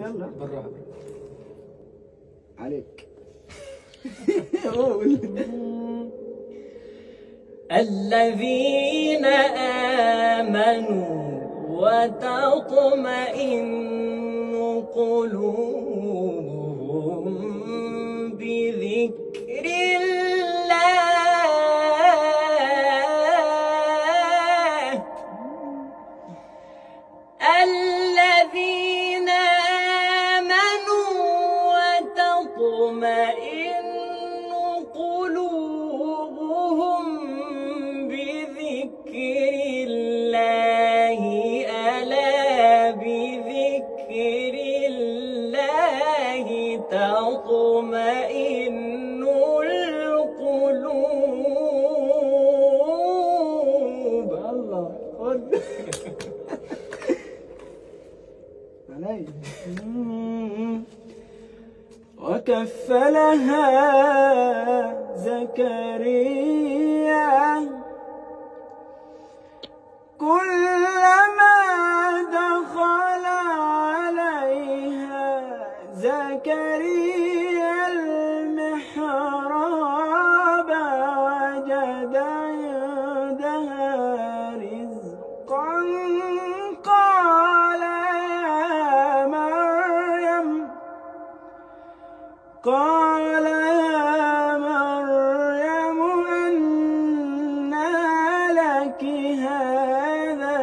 يلا بالراحة عليك. الذين آمنوا وتطمئن قلوبهم بذكر الله. الذين آمنوا وتطمئن قلوبهم بذكر الله. ألا بذكر الله تطمئن القلوب. الله خد علي. وكفلها زكريا كلما دخل عليها زكريا المحراب وجد عندها رزقا قال يا مريم أنى لك هذا؟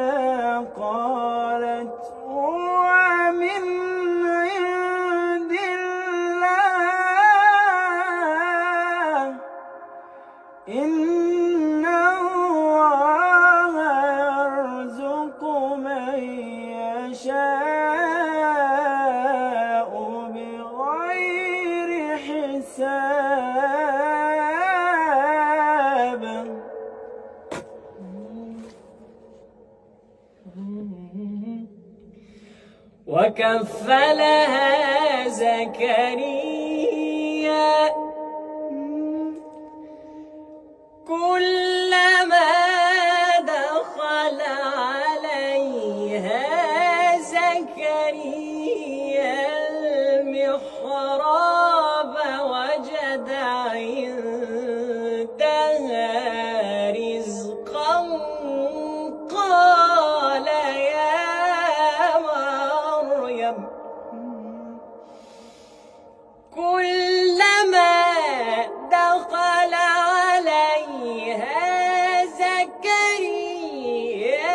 قالت هو من عند الله إن الله يرزق من يشاء بغير حساب. وكفلها زكريا كلما دخل عليها زكريا المحراب وجد عندها رزقا قال يا مريم كلما دخل عليها زكريا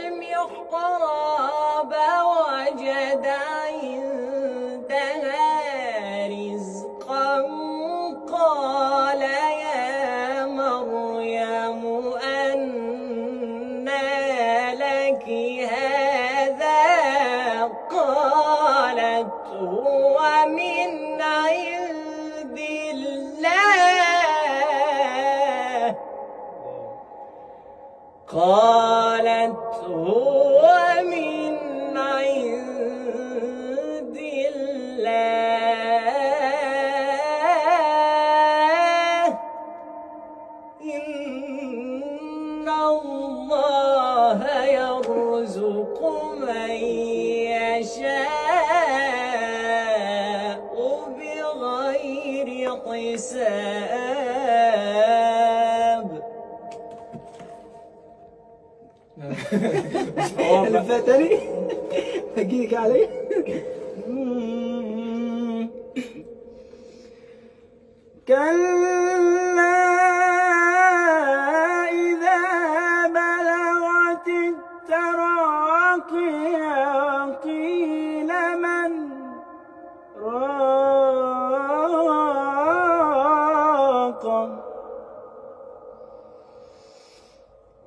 المحراب وجد عندها رزقا قال يا مريم أنى لك هذا؟ قالت هو من عند الله. قالت هو من عند الله إن الله يرزق من يشاء بغير حساب. لفتني أجيك علي. كلا إذا بلغت التراقي وقيل من راق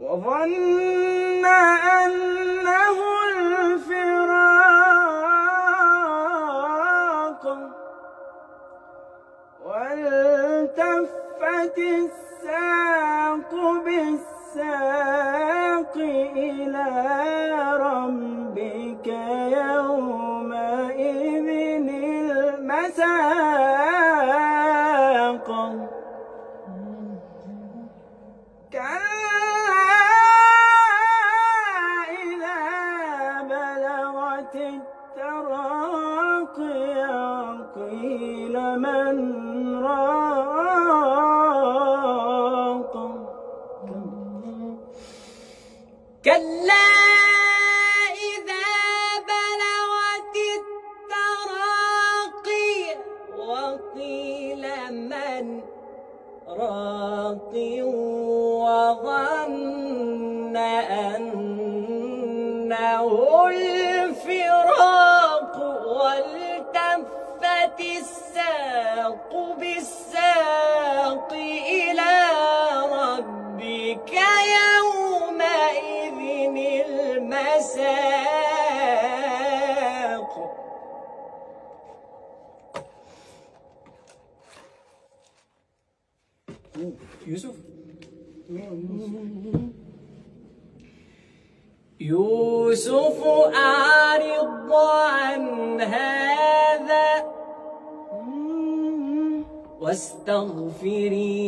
وظن أنه الفراق والتفت الساق بالساق إلى ربك يومئذ المساق. كلا إذا بلغت التراقي الساق بالساق إلى ربك يومئذ المساق. يوسف يوسف أعرض عن هذا واستغفري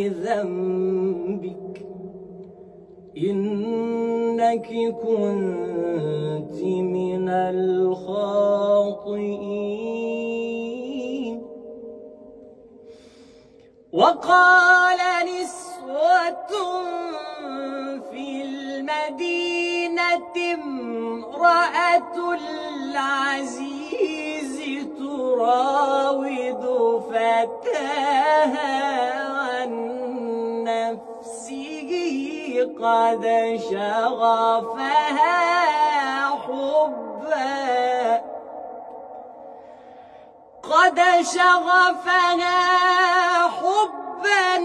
لذنبك إنك كنت من الخاطئين. وقال نسوة في المدينة امرأة العزيز تراود فتاها عن نفسه قد شغفها حبا